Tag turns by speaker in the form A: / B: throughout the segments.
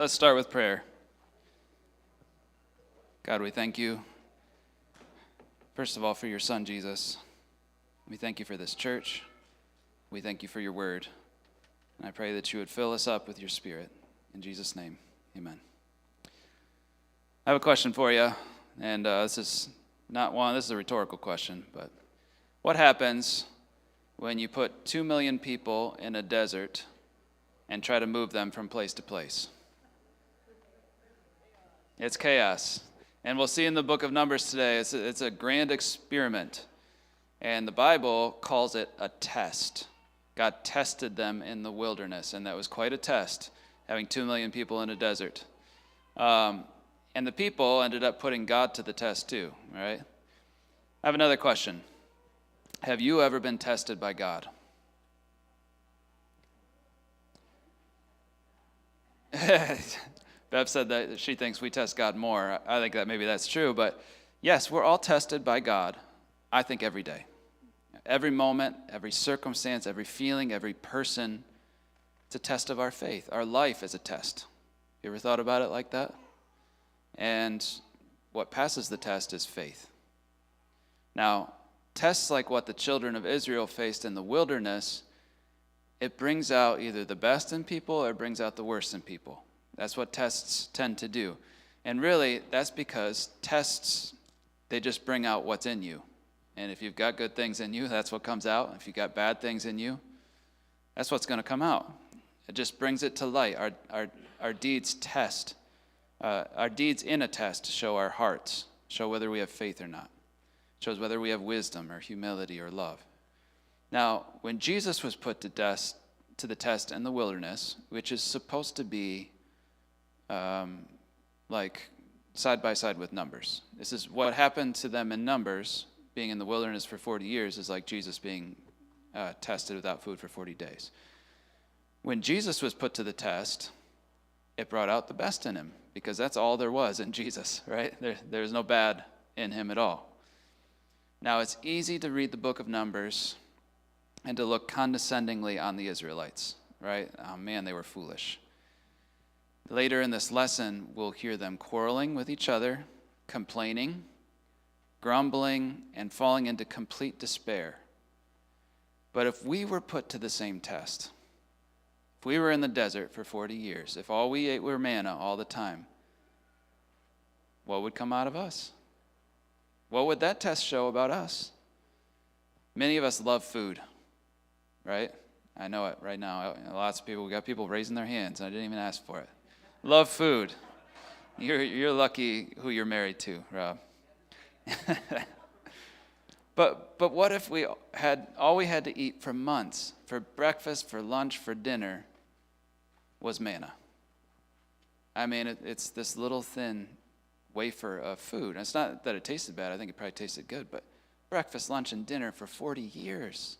A: Let's start with prayer. God, we thank you, first of all, for your Son, Jesus. We thank you for this church. We thank you for your word. And I pray that you would fill us up with your Spirit. In Jesus' name, amen. I have a question for you, and this is a rhetorical question, but what happens when you put 2 million people in a desert and try to move them from place to place? It's chaos. And we'll see in the book of Numbers today, it's a grand experiment. And the Bible calls it a test. God tested them in the wilderness, and that was quite a test, having 2 million people in a desert. And the people ended up putting God to the test too, right? I have another question. Have you ever been tested by God? Bev said that she thinks we test God more. I think that maybe that's true, but yes, we're all tested by God, I think every day. Every moment, every circumstance, every feeling, every person, it's a test of our faith. Our life is a test. You ever thought about it like that? And what passes the test is faith. Now, tests like what the children of Israel faced in the wilderness, it brings out either the best in people or it brings out the worst in people. That's what tests tend to do. And really, that's because tests, they just bring out what's in you. And if you've got good things in you, that's what comes out. If you've got bad things in you, that's what's going to come out. It just brings it to light. Our deeds test. Our deeds in a test show our hearts, show whether we have faith or not. Shows whether we have wisdom or humility or love. Now, when Jesus was put to the test in the wilderness, which is supposed to be like side by side with Numbers. This is what happened to them in Numbers, being in the wilderness for 40 years, is like Jesus being tested without food for 40 days. When Jesus was put to the test, it brought out the best in him, because that's all there was in Jesus, right? There's no bad in him at all. Now, it's easy to read the book of Numbers and to look condescendingly on the Israelites, right? Oh man, they were foolish. Later in this lesson, we'll hear them quarreling with each other, complaining, grumbling, and falling into complete despair. But if we were put to the same test, if we were in the desert for 40 years, if all we ate were manna all the time, what would come out of us? What would that test show about us? Many of us love food, right? I know it right now. Lots of people, we got people raising their hands, and I didn't even ask for it. Love food. You're lucky who you're married to, Rob. But what if we had all we had to eat for months, for breakfast, for lunch, for dinner, was manna? I mean, it's this little thin wafer of food. And it's not that it tasted bad. I think it probably tasted good. But breakfast, lunch, and dinner for 40 years.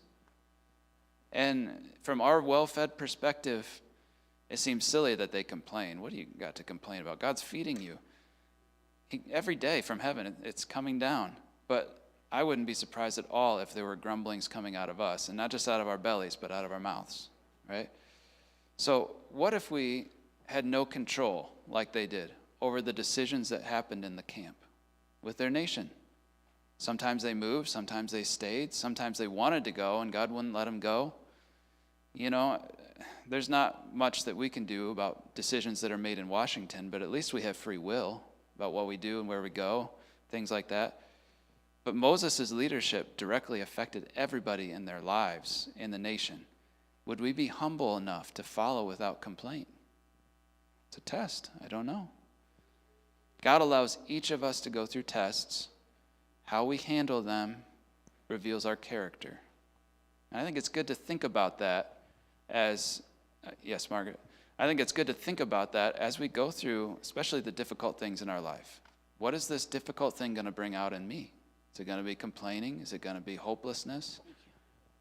A: And from our well-fed perspective, it seems silly that they complain. What do you got to complain about? God's feeding you. Every day from heaven, it's coming down. But I wouldn't be surprised at all if there were grumblings coming out of us, and not just out of our bellies, but out of our mouths, right? So what if we had no control, like they did, over the decisions that happened in the camp with their nation? Sometimes they moved, sometimes they stayed, sometimes they wanted to go, and God wouldn't let them go. You know, there's not much that we can do about decisions that are made in Washington, but at least we have free will about what we do and where we go, things like that. But Moses' leadership directly affected everybody in their lives in the nation. Would we be humble enough to follow without complaint? It's a test. I don't know. God allows each of us to go through tests. How we handle them reveals our character. And I think it's good to think about that as, yes, Margaret, I think it's good to think about that as we go through, especially the difficult things in our life. What is this difficult thing going to bring out in me? Is it going to be complaining? Is it going to be hopelessness?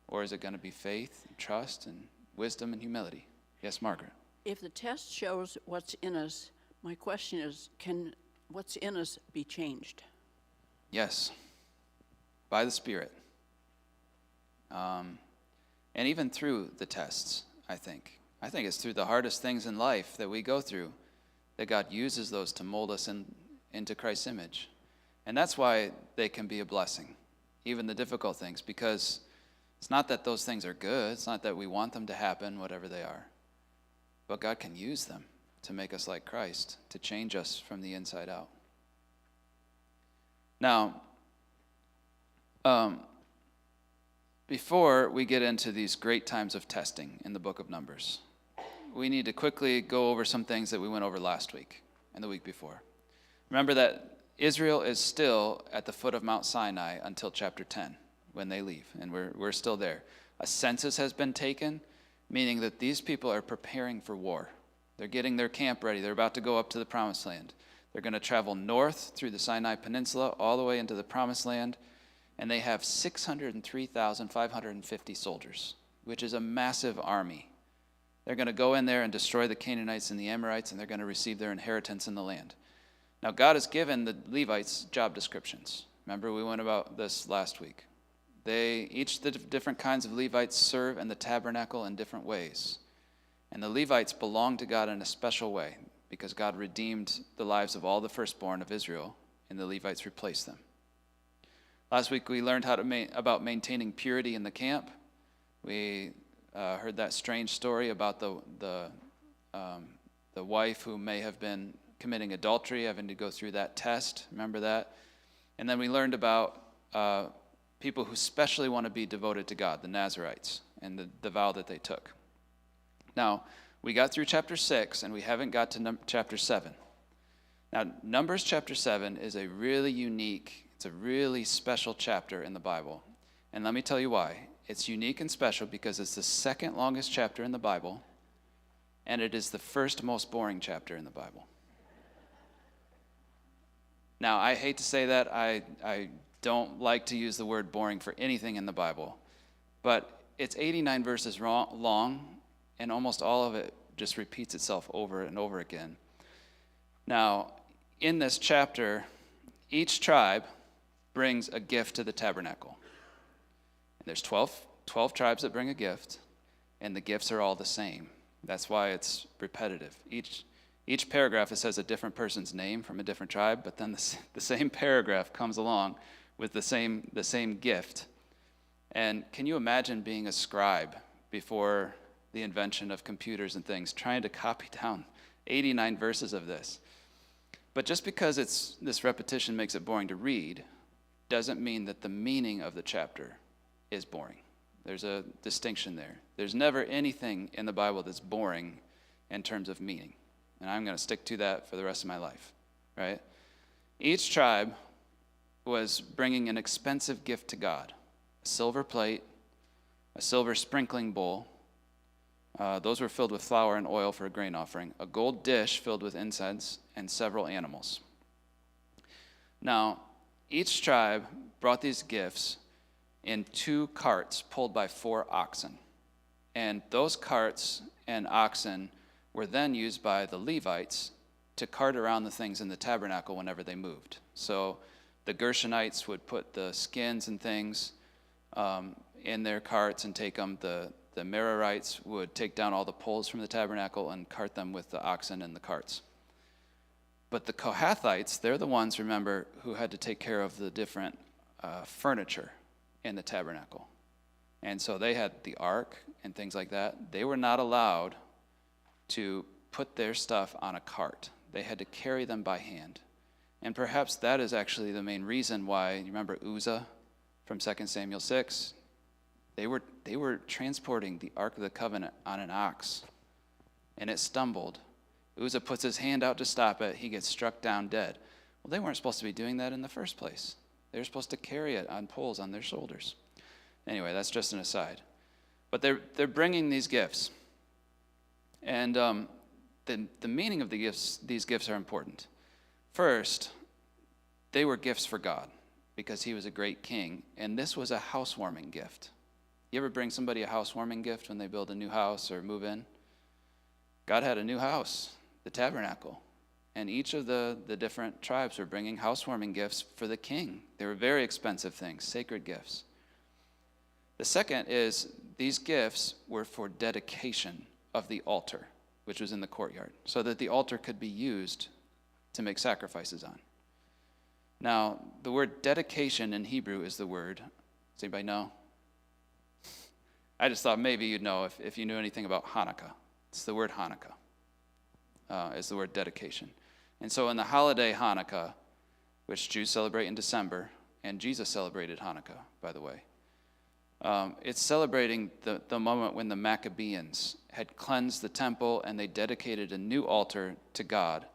A: Or is it going to be faith and trust and wisdom and humility? Yes, Margaret.
B: If the test shows what's in us, my question is, can what's in us be changed?
A: Yes, by the Spirit. And even through the tests, I think. I think it's through the hardest things in life that we go through that God uses those to mold us into Christ's image. And that's why they can be a blessing, even the difficult things, because it's not that those things are good. It's not that we want them to happen, whatever they are. But God can use them to make us like Christ, to change us from the inside out. Now, before we get into these great times of testing in the book of Numbers, we need to quickly go over some things that we went over last week and the week before. Remember that Israel is still at the foot of Mount Sinai until chapter 10 when they leave, and we're still there. A census has been taken, meaning that these people are preparing for war. They're getting their camp ready. They're about to go up to the Promised Land. They're going to travel north through the Sinai Peninsula all the way into the Promised Land, and they have 603,550 soldiers, which is a massive army. They're going to go in there and destroy the Canaanites and the Amorites, and they're going to receive their inheritance in the land. Now, God has given the Levites job descriptions. Remember, we went about this last week. Each the different kinds of Levites serve in the tabernacle in different ways. And the Levites belong to God in a special way because God redeemed the lives of all the firstborn of Israel, and the Levites replaced them. Last week we learned about maintaining purity in the camp. We heard that strange story about the wife who may have been committing adultery, having to go through that test. Remember that? And then we learned about people who specially want to be devoted to God, the Nazarites, and the vow that they took. Now, we got through chapter 6, and we haven't got to chapter 7. Now, Numbers chapter 7 is a really unique, it's a really special chapter in the Bible. And let me tell you why. It's unique and special because it's the second longest chapter in the Bible, and it is the first most boring chapter in the Bible. Now, I hate to say that. I don't like to use the word boring for anything in the Bible, but it's 89 verses long, and almost all of it just repeats itself over and over again. Now, in this chapter, each tribe brings a gift to the tabernacle. And there's 12 tribes that bring a gift, and the gifts are all the same. That's why it's repetitive. Each paragraph, it says a different person's name from a different tribe, but then the same paragraph comes along with the same gift. And can you imagine being a scribe before the invention of computers and things, trying to copy down 89 verses of this? But just because this repetition makes it boring to read, doesn't mean that the meaning of the chapter is boring. There's a distinction there. There's never anything in the Bible that's boring in terms of meaning. And I'm going to stick to that for the rest of my life, right? Each tribe was bringing an expensive gift to God: a silver plate, a silver sprinkling bowl. Those were filled with flour and oil for a grain offering, a gold dish filled with incense, and several animals. Now, each tribe brought these gifts in 2 carts pulled by 4 oxen. And those carts and oxen were then used by the Levites to cart around the things in the tabernacle whenever they moved. So the Gershonites would put the skins and things in their carts and take them. The Merarites would take down all the poles from the tabernacle and cart them with the oxen and the carts. But the Kohathites, they're the ones, remember, who had to take care of the different furniture in the tabernacle. And so they had the ark and things like that. They were not allowed to put their stuff on a cart. They had to carry them by hand. And perhaps that is actually the main reason why, you remember Uzzah from 2 Samuel 6? They were transporting the Ark of the Covenant on an ox, and it stumbled. Uzzah puts his hand out to stop it. He gets struck down dead. Well, they weren't supposed to be doing that in the first place. They were supposed to carry it on poles on their shoulders. Anyway, that's just an aside. But they're bringing these gifts. And the meaning of these gifts are important. First, they were gifts for God because he was a great king, and this was a housewarming gift. You ever bring somebody a housewarming gift when they build a new house or move in? God had a new house, the tabernacle, and each of the different tribes were bringing housewarming gifts for the king. They were very expensive things, sacred gifts. The second is these gifts were for dedication of the altar, which was in the courtyard, so that the altar could be used to make sacrifices on. Now, the word dedication in Hebrew is the word, does anybody know? I just thought maybe you'd know if you knew anything about Hanukkah. It's the word Hanukkah, is the word dedication. And so in the holiday Hanukkah, which Jews celebrate in December, and Jesus celebrated Hanukkah, by the way, it's celebrating the moment when the Maccabees had cleansed the temple and they dedicated a new altar to God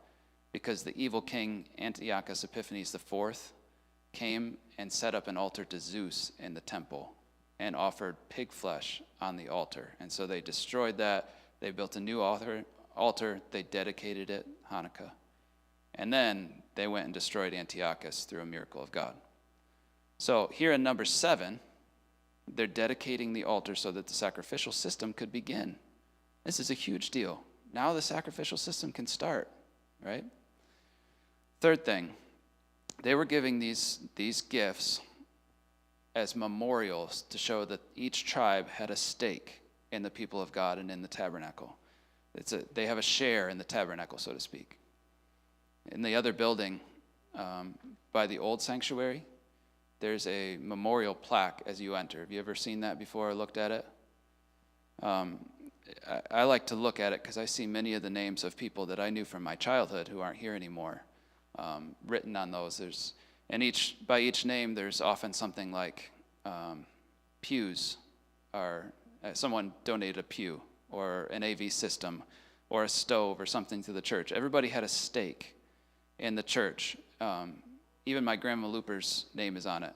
A: because the evil king Antiochus Epiphanes IV came and set up an altar to Zeus in the temple and offered pig flesh on the altar. And so they destroyed that. They built a new altar. They dedicated it, Hanukkah. And then they went and destroyed Antiochus through a miracle of God. So here in number 7, they're dedicating the altar so that the sacrificial system could begin. This is a huge deal. Now the sacrificial system can start, right? Third thing, they were giving these gifts as memorials to show that each tribe had a stake in the people of God and in the tabernacle. They have a share in the tabernacle, so to speak. In the other building, by the old sanctuary, there's a memorial plaque as you enter. Have you ever seen that before or looked at it? I like to look at it because I see many of the names of people that I knew from my childhood who aren't here anymore written on those. By each name, there's often something like pews, or someone donated a pew, or an AV system, or a stove, or something to the church. Everybody had a stake in the church. Even my grandma Looper's name is on it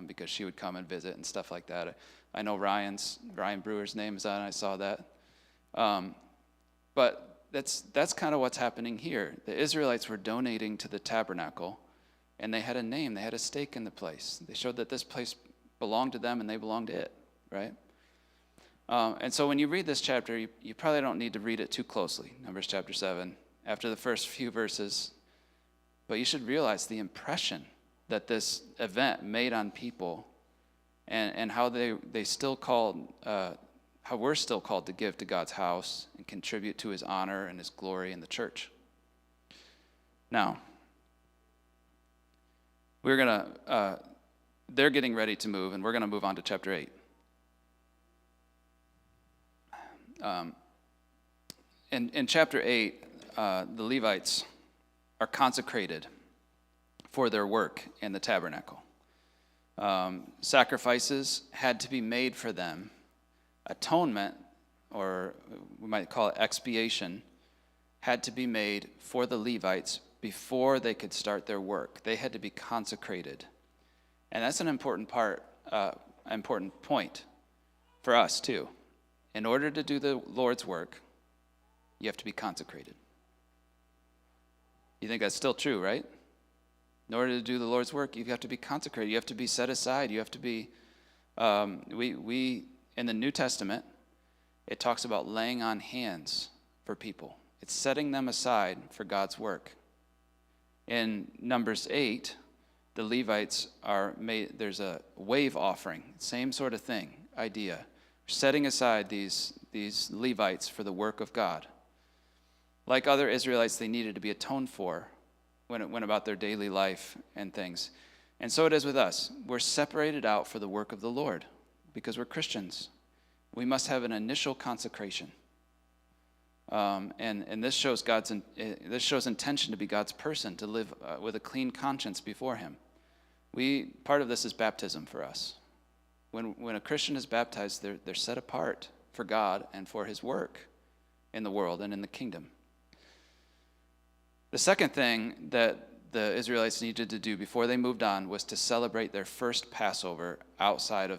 A: because she would come and visit and stuff like that. I know Ryan Brewer's name is on it. I saw that. But that's kind of what's happening here. The Israelites were donating to the tabernacle, and they had a name. They had a stake in the place. They showed that this place belonged to them and they belonged to it, right? And so when you read this chapter, you probably don't need to read it too closely, Numbers chapter 7, after the first few verses. But you should realize the impression that this event made on people and how they still called, how we're still called to give to God's house and contribute to his honor and his glory in the church. Now, they're getting ready to move, and we're going to move on to chapter 8. In chapter 8, the Levites are consecrated for their work in the tabernacle. Sacrifices had to be made for them. Atonement, or we might call it expiation, had to be made for the Levites before they could start their work. They had to be consecrated. And that's an important point for us too. In order to do the Lord's work, you have to be consecrated. You think that's still true, right? In order to do the Lord's work, you have to be consecrated. You have to be set aside. You have to be, we in the New Testament, it talks about laying on hands for people. It's setting them aside for God's work. In Numbers 8, the Levites are made, there's a wave offering, same sort of thing, idea. Setting aside these Levites for the work of God. Like other Israelites, they needed to be atoned for when it went about their daily life and things. And so it is with us. We're separated out for the work of the Lord because we're Christians. We must have an initial consecration. And this shows intention to be God's person, to live with a clean conscience before him. Part of this is baptism for us. When a Christian is baptized, they're set apart for God and for his work in the world and in the kingdom. The second thing that the Israelites needed to do before they moved on was to celebrate their first Passover outside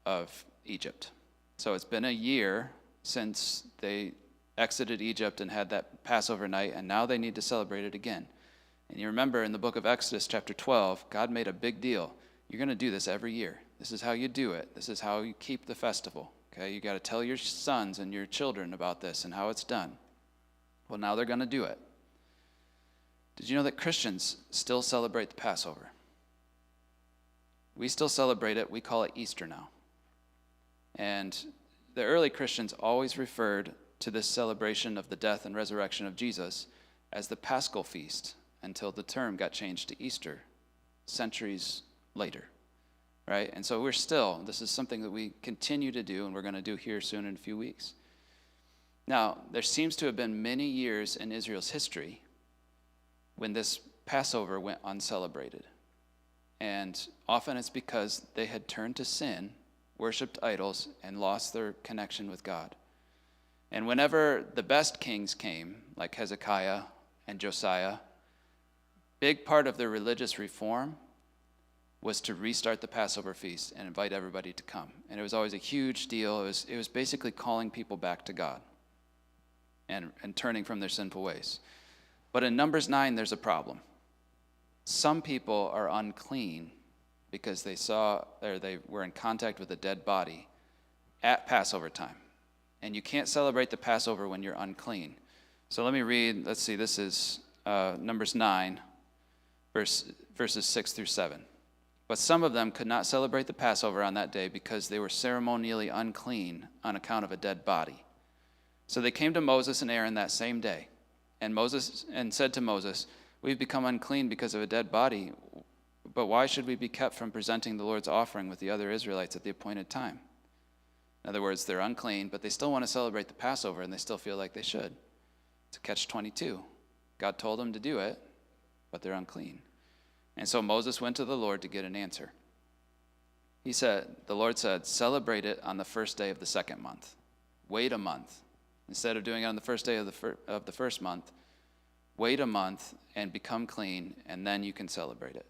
A: of Egypt. So it's been a year since they exited Egypt and had that Passover night, and now they need to celebrate it again. And you remember in the book of Exodus chapter 12, God made a big deal. You're going to do this every year. This is how you do it. This is how you keep the festival. Okay, you got to tell your sons and your children about this and how it's done. Well, now they're going to do it. Did you know that Christians still celebrate the Passover? We still celebrate it. We call it Easter now. And the early Christians always referred to this celebration of the death and resurrection of Jesus as the Paschal feast until the term got changed to Easter centuries later, right? And so this is something that we continue to do, and we're going to do here soon in a few weeks. Now, there seems to have been many years in Israel's history when this Passover went uncelebrated. And often it's because they had turned to sin, worshiped idols, and lost their connection with God. And whenever the best kings came, like Hezekiah and Josiah, big part of their religious reform was to restart the Passover feast and invite everybody to come. And it was always a huge deal. It was basically calling people back to God and turning from their sinful ways. But in Numbers 9, there's a problem. Some people are unclean because they were in contact with a dead body at Passover time. And you can't celebrate the Passover when you're unclean. So let me read, let's see, this is Numbers 9, verses 6 through 7. But some of them could not celebrate the Passover on that day because they were ceremonially unclean on account of a dead body. So they came to Moses and Aaron that same day, and said to Moses, "We've become unclean because of a dead body, but why should we be kept from presenting the Lord's offering with the other Israelites at the appointed time?" In other words, they're unclean, but they still want to celebrate the Passover, and they still feel like they should. It's a catch-22. God told them to do it, but they're unclean. And so Moses went to the Lord to get an answer. The Lord said, "Celebrate it on the first day of the second month. Wait a month. Instead of doing it on the first day of the first month, wait a month and become clean, and then you can celebrate it."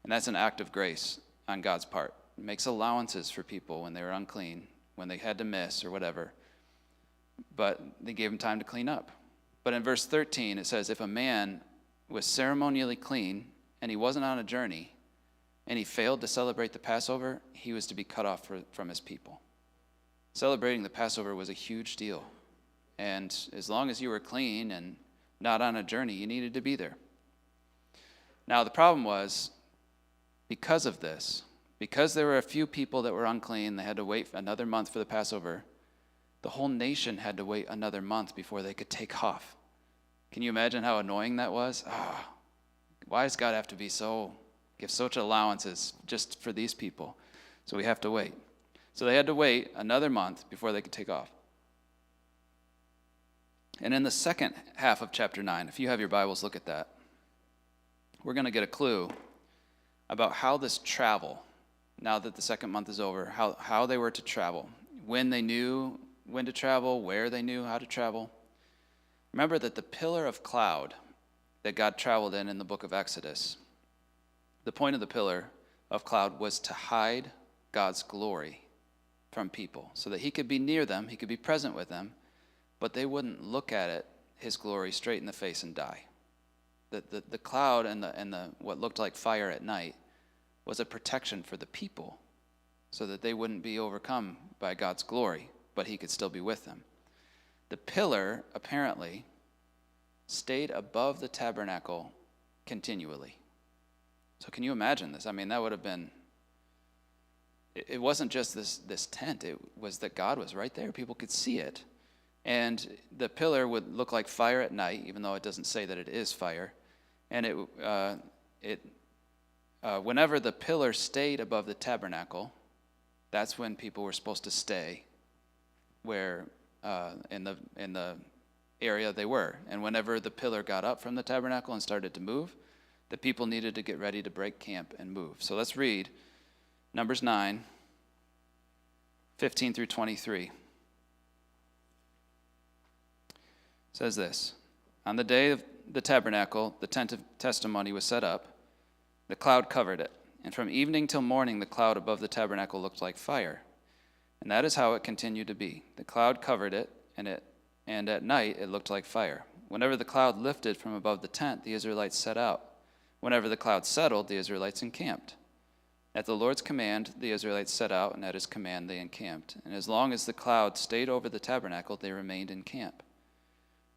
A: And that's an act of grace on God's part. It makes allowances for people when they were unclean, when they had to miss or whatever. But they gave them time to clean up. But in verse 13, it says, if a man was ceremonially clean and he wasn't on a journey and he failed to celebrate the Passover, he was to be cut off from his people. Celebrating the Passover was a huge deal. And as long as you were clean and not on a journey, you needed to be there. Now, the problem was, because of this, because there were a few people that were unclean, they had to wait another month for the Passover, the whole nation had to wait another month before they could take off. Can you imagine how annoying that was? Why does God have to give such allowances just for these people? So we have to wait. So they had to wait another month before they could take off. And in the second half of chapter 9, if you have your Bibles, look at that. We're going to get a clue about how this travel, now that the second month is over, how they were to travel, when they knew when to travel, where they knew how to travel. Remember that the pillar of cloud that God traveled in the book of Exodus, the point of the pillar of cloud was to hide God's glory from people so that he could be near them, he could be present with them, but they wouldn't look at it, his glory, straight in the face and die. The cloud and the what looked like fire at night was a protection for the people so that they wouldn't be overcome by God's glory, but he could still be with them. The pillar, apparently, stayed above the tabernacle continually. So can you imagine this? I mean, that would have been, it wasn't just this tent. It was that God was right there. People could see it. And the pillar would look like fire at night, even though it doesn't say that it is fire. And whenever the pillar stayed above the tabernacle, that's when people were supposed to stay where in the area they were. And whenever the pillar got up from the tabernacle and started to move, the people needed to get ready to break camp and move. So let's read Numbers 9, 15 through 23. It says this: on the day of the tabernacle, the tent of testimony was set up. The cloud covered it, and from evening till morning the cloud above the tabernacle looked like fire. And that is how it continued to be. The cloud covered it, and at night it looked like fire. Whenever the cloud lifted from above the tent, the Israelites set out. Whenever the cloud settled, the Israelites encamped. At the Lord's command, the Israelites set out, and at his command they encamped. And as long as the cloud stayed over the tabernacle, they remained in camp.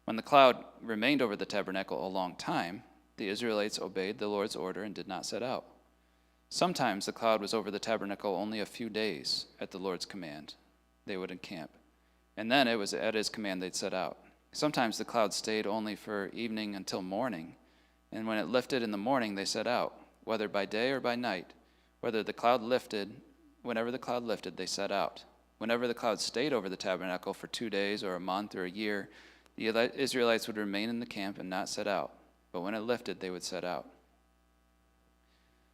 A: When the cloud remained over the tabernacle a long time, the Israelites obeyed the Lord's order and did not set out. Sometimes the cloud was over the tabernacle only a few days. At the Lord's command, they would encamp. and then it was at his command they'd set out. Sometimes the cloud stayed only for evening until morning, and when it lifted in the morning they set out, whether by day or by night. Whenever the cloud lifted, they set out. Whenever the cloud stayed over the tabernacle for 2 days or a month or a year, the Israelites would remain in the camp and not set out. But when it lifted, they would set out.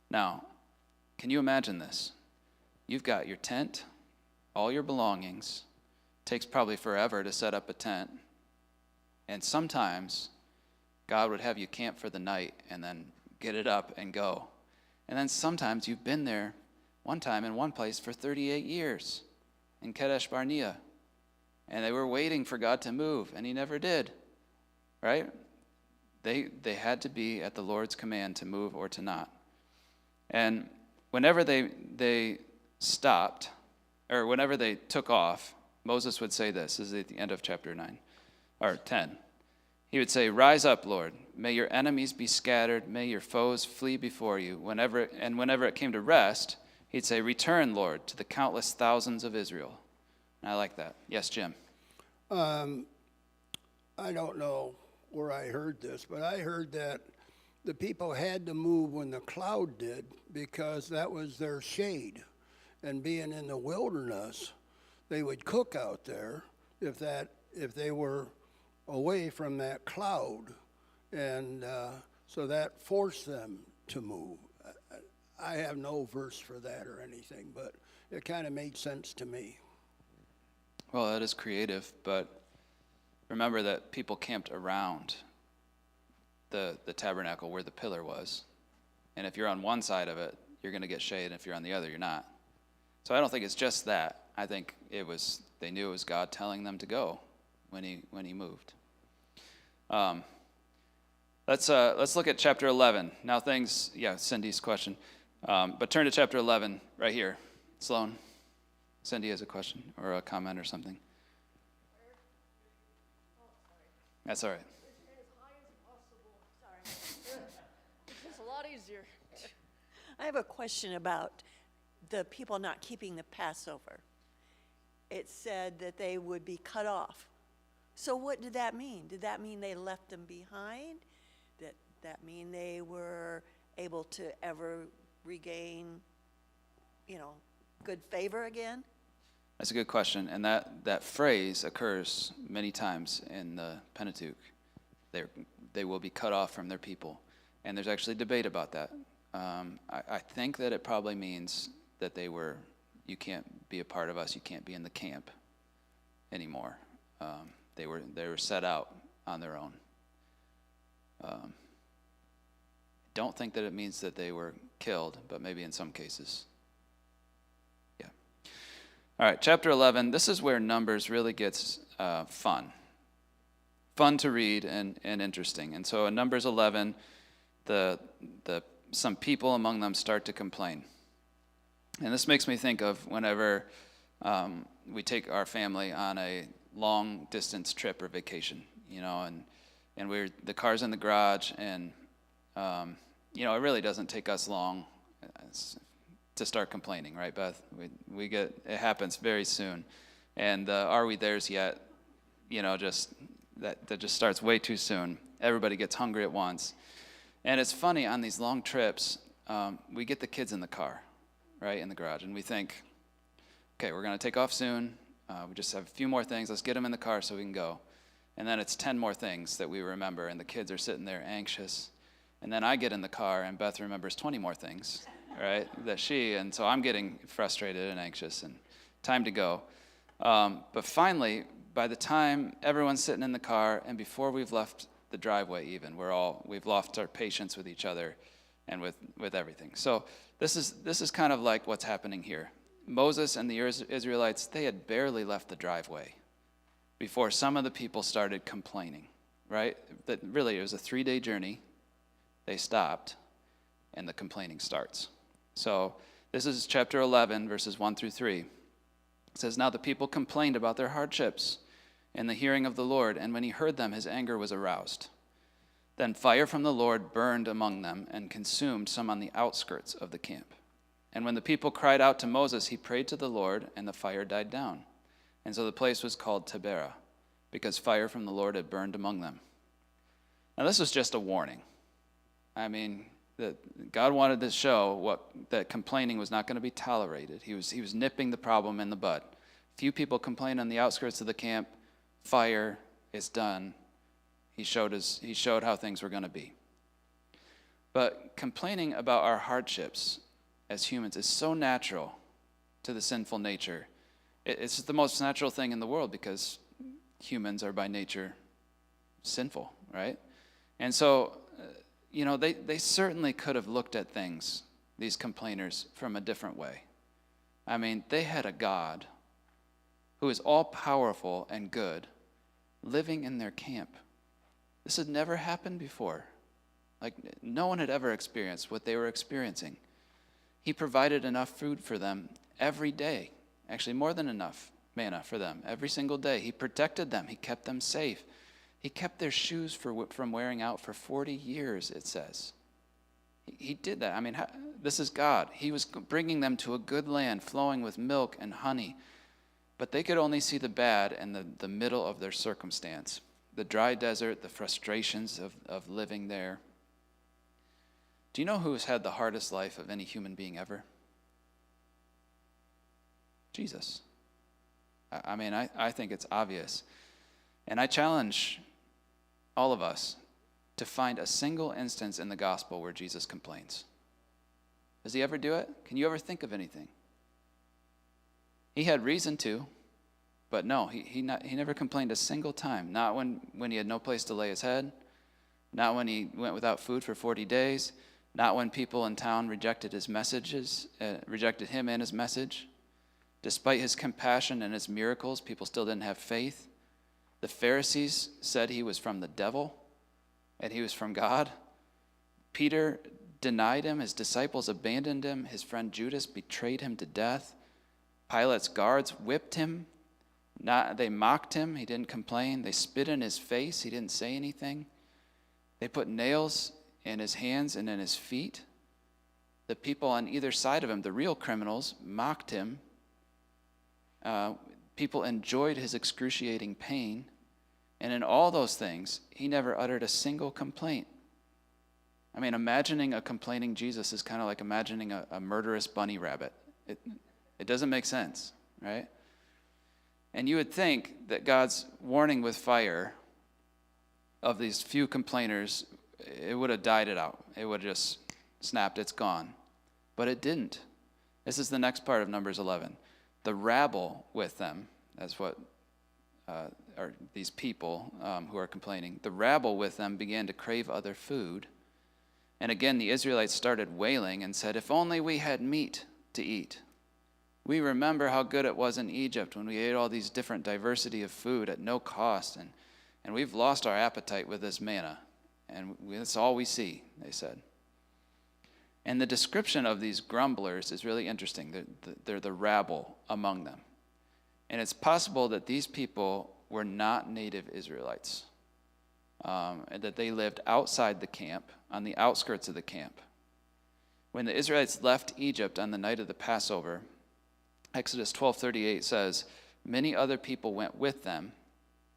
A: Now, can you imagine this? You've got your tent, all your belongings. Takes probably forever to set up a tent. And sometimes God would have you camp for the night and then get it up and go. And then sometimes you've been there one time in one place for 38 years in Kadesh Barnea. And they were waiting for God to move, and he never did. Right? They had to be at the Lord's command to move or to not. And whenever they stopped, or whenever they took off, Moses would say this is at the end of chapter 9, or 10. He would say, "Rise up, Lord. May your enemies be scattered. May your foes flee before you." Whenever it came to rest, he'd say, "Return, Lord, to the countless thousands of Israel." And I like that. Yes, Jim?
C: I don't know where I heard this, but I heard that the people had to move when the cloud did because that was their shade. And being in the wilderness, they would cook out there if they were away from that cloud, and so that forced them to move. I have no verse for that or anything, but it kind of made sense to me.
A: Well, that is creative, but remember that people camped around the tabernacle where the pillar was. And if you're on one side of it, you're going to get shade, and if you're on the other, you're not. So I don't think it's just that. I think they knew it was God telling them to go when he moved. Let's look at chapter 11. Now Cindy's question. But turn to chapter 11 right here. Sloan. Cindy has a question or a comment or something. That's all right.
B: As high as possible. Sorry. It's just a lot easier.
D: I have a question about the people not keeping the Passover. It said that they would be cut off. So what did that mean? Did that mean they left them behind? Did that mean they were able to ever regain, good favor again?
A: That's a good question, and that phrase occurs many times in the Pentateuch. They will be cut off from their people, and there's actually debate about that. I think that it probably means that you can't be a part of us, you can't be in the camp anymore. They were set out on their own. Don't think that it means that they were killed, but maybe in some cases. Yeah. All right, chapter 11. This is where Numbers really gets fun to read and interesting. And so in Numbers 11, some people among them start to complain. And this makes me think of whenever we take our family on a long distance trip or vacation, and the car's in the garage, and it really doesn't take us long to start complaining, right, Beth? It happens very soon, and are we theirs yet? That just starts way too soon. Everybody gets hungry at once, and it's funny on these long trips. We get the kids in the car, right, in the garage, and we think, okay, we're going to take off soon. We just have a few more things. Let's get them in the car so we can go. And then it's 10 more things that we remember, and the kids are sitting there anxious. And then I get in the car, and Beth remembers 20 more things, right, and so I'm getting frustrated and anxious, and time to go. But finally, by the time everyone's sitting in the car, and before we've left the driveway even, we've lost our patience with each other and with everything. So this is kind of like what's happening here. Moses and the Israelites, they had barely left the driveway before some of the people started complaining, right? That really, it was a 3-day journey. They stopped, and the complaining starts. So this is chapter 11, verses 1 through 3. It says, "Now the people complained about their hardships in the hearing of the Lord, and when he heard them, his anger was aroused. Then fire from the Lord burned among them and consumed some on the outskirts of the camp. And when the people cried out to Moses, he prayed to the Lord, and the fire died down. And so the place was called Taberah, because fire from the Lord had burned among them. Now this was just a warning. I mean, God wanted to show that complaining was not going to be tolerated. He was nipping the problem in the bud. Few people complain on the outskirts of the camp. Fire is done. He showed how things were going to be. But complaining about our hardships as humans is so natural to the sinful nature. It's the most natural thing in the world because humans are by nature sinful, right? And so, they certainly could have looked at things, these complainers, from a different way. I mean, they had a God who is all-powerful and good living in their camp. This had never happened before. Like, no one had ever experienced what they were experiencing. He provided enough food for them every day, actually more than enough manna for them every single day. He protected them. He kept them safe. He kept their shoes from wearing out for 40 years, it says. He did that. I mean, this is God. He was bringing them to a good land flowing with milk and honey. But they could only see the bad and the middle of their circumstance, the dry desert, the frustrations of living there. Do you know who has had the hardest life of any human being ever? Jesus. I mean, I think it's obvious. And I challenge all of us to find a single instance in the gospel where Jesus complains. Does he ever do it? Can you ever think of anything? He had reason to, but no, he never complained a single time. Not when he had no place to lay his head, not when he went without food for 40 days, not when people in town rejected his messages, rejected him and his message. Despite his compassion and his miracles, people still didn't have faith. The Pharisees said he was from the devil and he was from God. Peter denied him. His disciples abandoned him. His friend Judas betrayed him to death. Pilate's guards whipped him. They mocked him. He didn't complain. They spit in his face. He didn't say anything. They put nails in his hands and in his feet. The people on either side of him, the real criminals, mocked him. People enjoyed his excruciating pain. And in all those things, he never uttered a single complaint. I mean, imagining a complaining Jesus is kind of like imagining a murderous bunny rabbit. It doesn't make sense, right? And you would think that God's warning with fire of these few complainers, it would have died it out. It would have just snapped, it's gone. But it didn't. This is the next part of Numbers 11. The rabble with them, that's what are these people who are complaining. The rabble with them began to crave other food. And again, the Israelites started wailing and said, if only we had meat to eat. We remember how good it was in Egypt when we ate all these different diversity of food at no cost. And we've lost our appetite with this manna. And that's all we see, they said. And the description of these grumblers is really interesting. They're the rabble among them. And it's possible that these people were not native Israelites, and that they lived outside the camp, on the outskirts of the camp. When the Israelites left Egypt on the night of the Passover, Exodus 12:38 says, many other people went with them,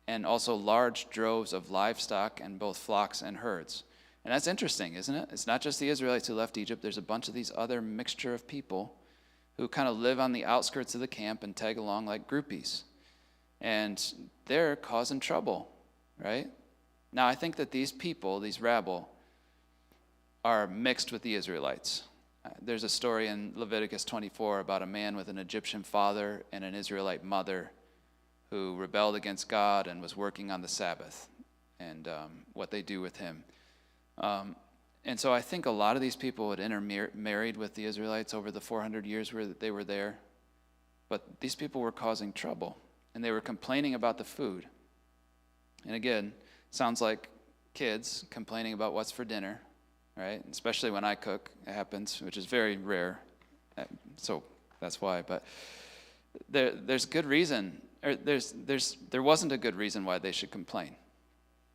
A: and also large droves of livestock and both flocks and herds. And that's interesting, isn't it? It's not just the Israelites who left Egypt. There's a bunch of these other mixture of people who kind of live on the outskirts of the camp and tag along like groupies. And they're causing trouble, right? Now, I think that these people, these rabble, are mixed with the Israelites. There's a story in Leviticus 24 about a man with an Egyptian father and an Israelite mother who rebelled against God and was working on the Sabbath, and what they do with him. And so I think a lot of these people had intermarried with the Israelites over the 400 years where they were there. But these people were causing trouble, and they were complaining about the food. And again, sounds like kids complaining about what's for dinner, right? Especially when I cook, it happens, which is very rare. So that's why. But there's good reason, or there wasn't a good reason why they should complain.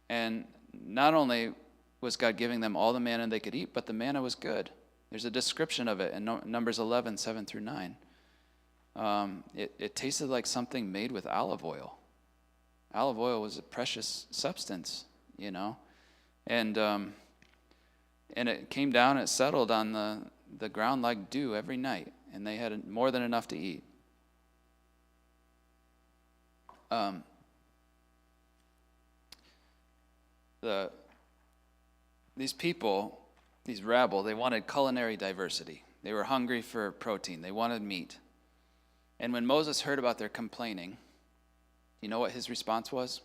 A: And not only was God giving them all the manna they could eat, but the manna was good. There's a description of it in Numbers 11, 7 through 9. It tasted like something made with olive oil. Olive oil was a precious substance, you know. And it came down, it settled on the ground like dew every night, and they had more than enough to eat. These people, these rabble, they wanted culinary diversity. They were hungry for protein. They wanted meat. And when Moses heard about their complaining, you know what his response was?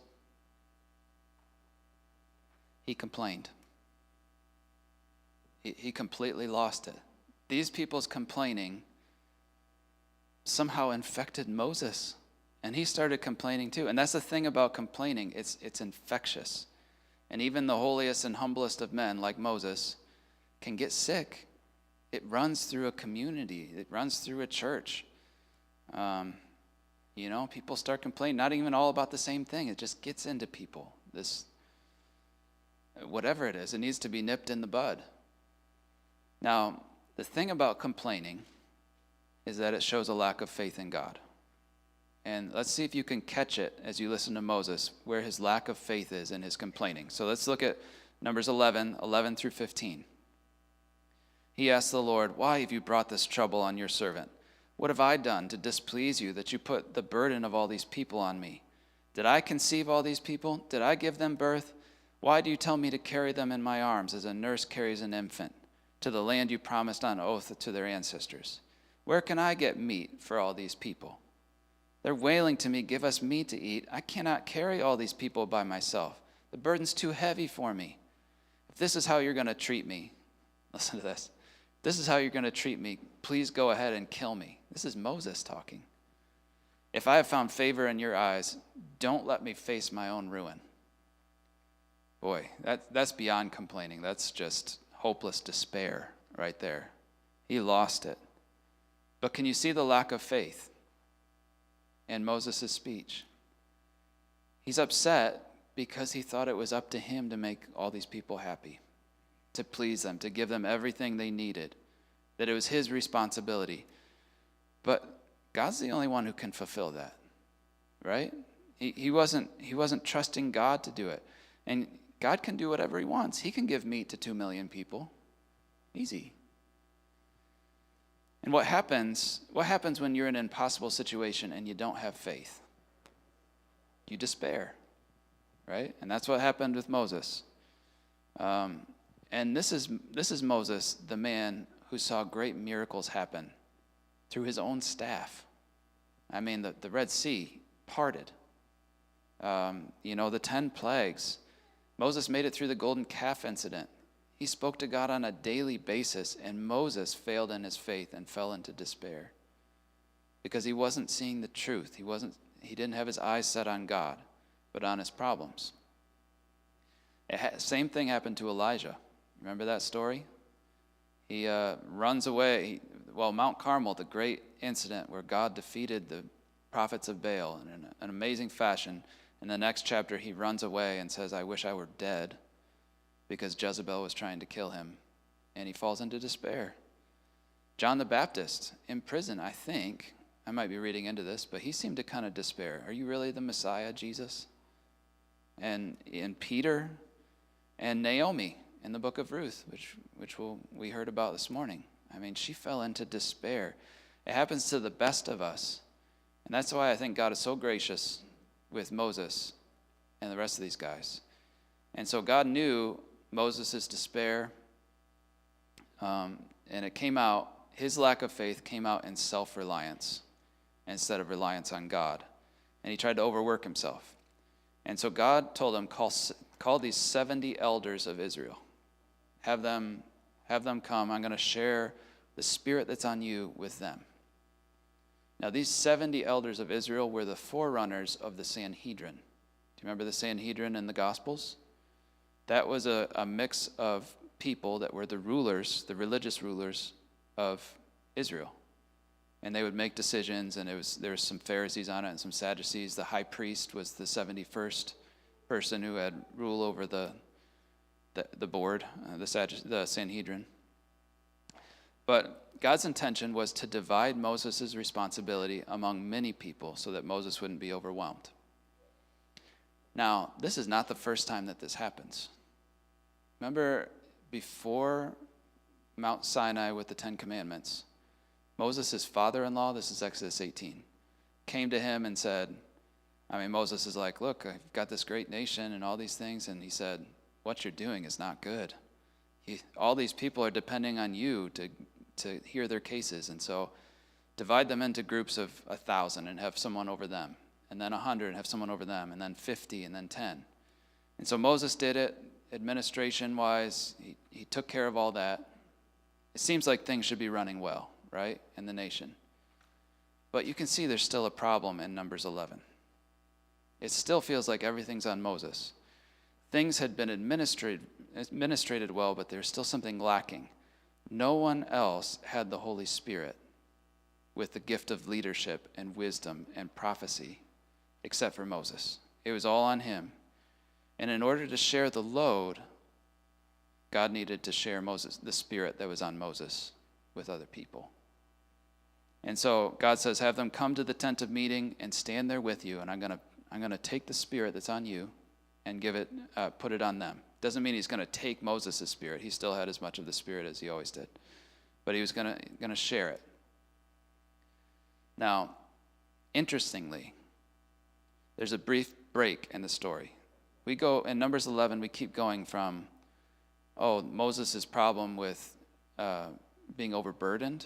A: He complained. He completely lost it. These people's complaining somehow infected Moses, and he started complaining too. And that's the thing about complaining, it's infectious. And even the holiest and humblest of men, like Moses, can get sick. It runs through a community. It runs through a church. People start complaining, not even all about the same thing. It just gets into people. This, whatever it is, it needs to be nipped in the bud. Now, the thing about complaining is that it shows a lack of faith in God. And let's see if you can catch it as you listen to Moses, where his lack of faith is in his complaining. So let's look at Numbers 11 through 15. He asked the Lord, "Why have you brought this trouble on your servant? What have I done to displease you that you put the burden of all these people on me? Did I conceive all these people? Did I give them birth? Why do you tell me to carry them in my arms as a nurse carries an infant to the land you promised on oath to their ancestors? Where can I get meat for all these people? They're wailing to me, 'Give us meat to eat.' I cannot carry all these people by myself. The burden's too heavy for me. If this is how you're going to treat me," listen to this, "this is how you're going to treat me, please go ahead and kill me." This is Moses talking. "If I have found favor in your eyes, don't let me face my own ruin." Boy, that's beyond complaining. That's just hopeless despair right there. He lost it. But can you see the lack of faith in Moses' speech? He's upset because he thought it was up to him to make all these people happy, to please them, to give them everything they needed, that it was his responsibility. But God's the only one who can fulfill that, right? He wasn't trusting God to do it. And God can do whatever he wants. He can give meat to 2 million people. Easy. And what happens when you're in an impossible situation and you don't have faith? You despair, right? And that's what happened with Moses. And this is Moses, the man who saw great miracles happen through his own staff. I mean, the Red Sea parted. The 10 plagues. Moses made it through the golden calf incident. He spoke to God on a daily basis, and Moses failed in his faith and fell into despair because he wasn't seeing the truth. He didn't have his eyes set on God, but on his problems. Same thing happened to Elijah. Remember that story? He runs away. Mount Carmel, the great incident where God defeated the prophets of Baal in an amazing fashion. In the next chapter, he runs away and says, "I wish I were dead," because Jezebel was trying to kill him, and he falls into despair. John the Baptist, in prison, I think, I might be reading into this, but he seemed to kind of despair. Are you really the Messiah, Jesus? And Peter and Naomi in the book of Ruth, which we heard about this morning. I mean, she fell into despair. It happens to the best of us, and that's why I think God is so gracious with Moses and the rest of these guys. And so God knew Moses' despair, and it came out, his lack of faith came out in self-reliance instead of reliance on God. And he tried to overwork himself. And so God told him, call these 70 elders of Israel. Have them come. I'm going to share the spirit that's on you with them. Now, these 70 elders of Israel were the forerunners of the Sanhedrin. Do you remember the Sanhedrin in the Gospels? That was a mix of people that were the rulers, the religious rulers of Israel. And they would make decisions, and there was some Pharisees on it and some Sadducees. The high priest was the 71st person who had rule over the board, the Sanhedrin. But God's intention was to divide Moses' responsibility among many people so that Moses wouldn't be overwhelmed. Now, this is not the first time that this happens. Remember, before Mount Sinai with the Ten Commandments, Moses' father-in-law, this is Exodus 18, came to him and said, Moses is like, look, I've got this great nation and all these things. And he said, what you're doing is not good. All these people are depending on you to hear their cases. And so divide them into groups of 1,000 and have someone over them. And then 100 and have someone over them. And then 50 and then 10. And so Moses did it administration-wise. He took care of all that. It seems like things should be running well, right, in the nation. But you can see there's still a problem in Numbers 11. It still feels like everything's on Moses. Things had been administrated well, but there's still something lacking. No one else had the Holy Spirit with the gift of leadership and wisdom and prophecy except for Moses. It was all on him. And in order to share the load, God needed to share the Spirit that was on Moses with other people. And so God says, have them come to the tent of meeting and stand there with you, and I'm going to take the Spirit that's on you and put it on them. Doesn't mean he's going to take Moses' spirit. He still had as much of the Spirit as he always did. But he was going to share it. Now, interestingly, there's a brief break in the story. We go, in Numbers 11, we keep going from, Moses' problem with being overburdened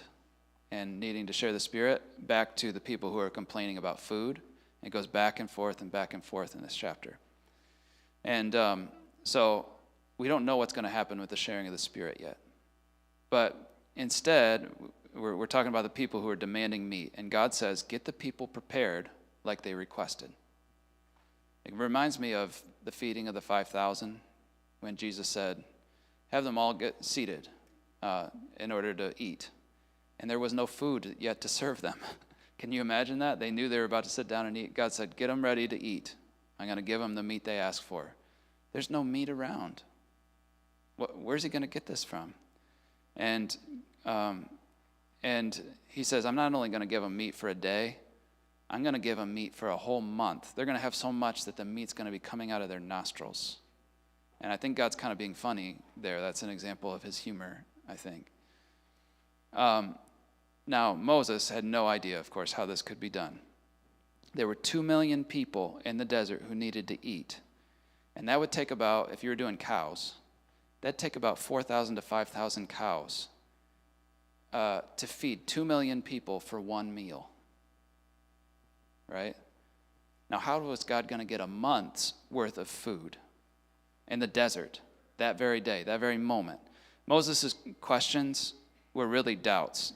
A: and needing to share the Spirit, back to the people who are complaining about food. It goes back and forth in this chapter. And so we don't know what's going to happen with the sharing of the Spirit yet. But instead, we're talking about the people who are demanding meat. And God says, get the people prepared like they requested. It reminds me of the feeding of the 5,000 when Jesus said, have them all get seated in order to eat. And there was no food yet to serve them. Can you imagine that? They knew they were about to sit down and eat. God said, get them ready to eat. I'm going to give them the meat they ask for. There's no meat around. Where's he going to get this from? And he says, I'm not only going to give them meat for a day, I'm going to give them meat for a whole month. They're going to have so much that the meat's going to be coming out of their nostrils. And I think God's kind of being funny there. That's an example of his humor, I think. Now, Moses had no idea, of course, how this could be done. There were 2 million people in the desert who needed to eat. And that would take about, if you were doing cows, that'd take about 4,000 to 5,000 cows to feed 2 million people for one meal. Right? Now, how was God going to get a month's worth of food in the desert that very day, that very moment? Moses' questions were really doubts.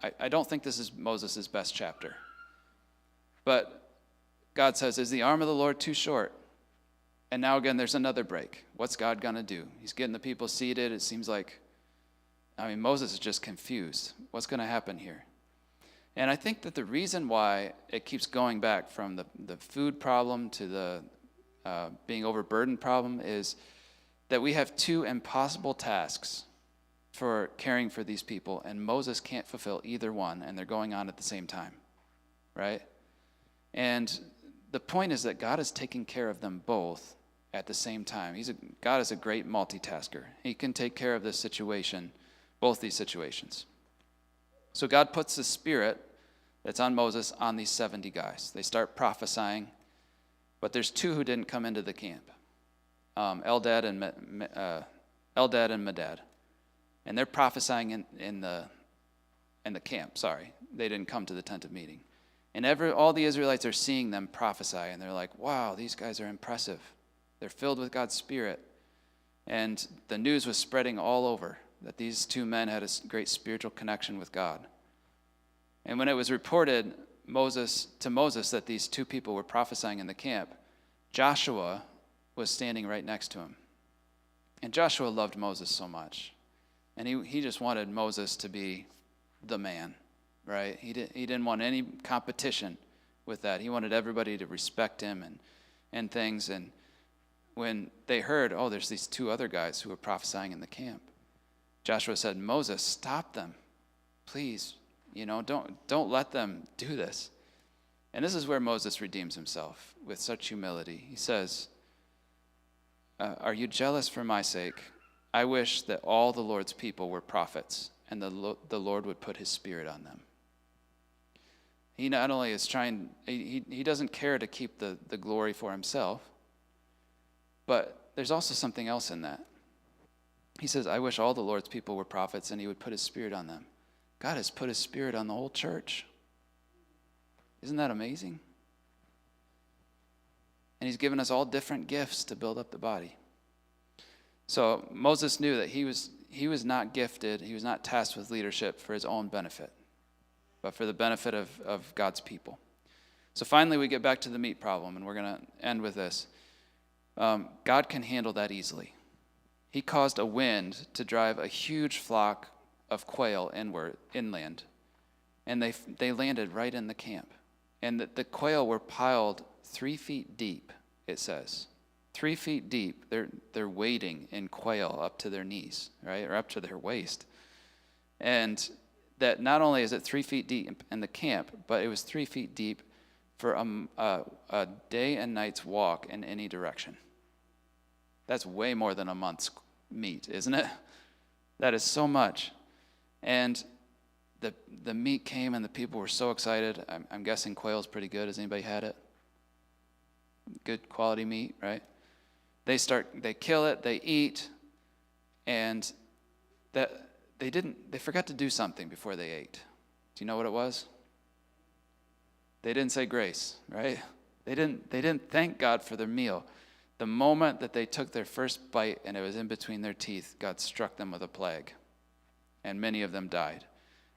A: I don't think this is Moses' best chapter. But God says, is the arm of the Lord too short? And now again, there's another break. What's God going to do? He's getting the people seated. It seems like, Moses is just confused. What's going to happen here? And I think that the reason why it keeps going back from the food problem to the being overburdened problem is that we have two impossible tasks for caring for these people, and Moses can't fulfill either one, and they're going on at the same time, right? And the point is that God is taking care of them both at the same time. God is a great multitasker. He can take care of this situation, both these situations. So God puts the Spirit that's on Moses on these 70 guys. They start prophesying, but there's 2 who didn't come into the camp, Eldad and Medad. And they're prophesying in the camp, They didn't come to the tent of meeting. And all the Israelites are seeing them prophesy, and they're like, wow, these guys are impressive. They're filled with God's Spirit. And the news was spreading all over that these 2 men had a great spiritual connection with God. And when it was reported to Moses that these 2 people were prophesying in the camp, Joshua was standing right next to him. And Joshua loved Moses so much. And he just wanted Moses to be the man, right? He didn't want any competition with that. He wanted everybody to respect him and things. And when they heard, there's these 2 other guys who are prophesying in the camp, Joshua said, Moses, stop them. Please, don't let them do this. And this is where Moses redeems himself with such humility. He says, are you jealous for my sake? I wish that all the Lord's people were prophets, and the Lord would put his spirit on them. He not only is trying, he doesn't care to keep the glory for himself, but there's also something else in that. He says, I wish all the Lord's people were prophets, and he would put his spirit on them. God has put his spirit on the whole church. Isn't that amazing? And he's given us all different gifts to build up the body. So Moses knew that he was not gifted, he was not tasked with leadership for his own benefit, but for the benefit of God's people. So finally we get back to the meat problem, and we're going to end with this. God can handle that easily. He caused a wind to drive a huge flock of quail inland, and they landed right in the camp. And the quail were piled 3 feet deep, it says. 3 feet deep. They're wading in quail up to their knees, right? Or up to their waist. And that not only is it 3 feet deep in the camp, but it was 3 feet deep for a day and night's walk in any direction. That's way more than a month's meat, isn't it? That is so much. And the meat came, and the people were so excited. I'm guessing quail's pretty good. Has anybody had it? Good quality meat, right? They kill it, they eat, and they forgot to do something before they ate. Do you know what it was? They didn't say grace, right? They didn't thank God for their meal. The moment that they took their first bite and it was in between their teeth, God struck them with a plague, and many of them died.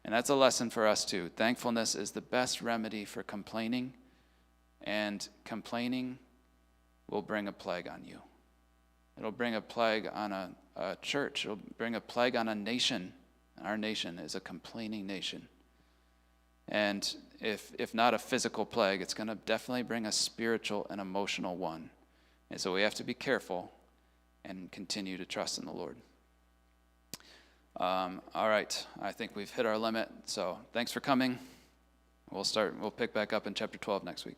A: And that's a lesson for us too. Thankfulness is the best remedy for complaining, and complaining will bring a plague on you. It'll bring a plague on a church. It'll bring a plague on a nation. Our nation is a complaining nation. And if not a physical plague, it's going to definitely bring a spiritual and emotional one. And so we have to be careful and continue to trust in the Lord. All right, I think we've hit our limit. So thanks for coming. We'll pick back up in chapter 12 next week.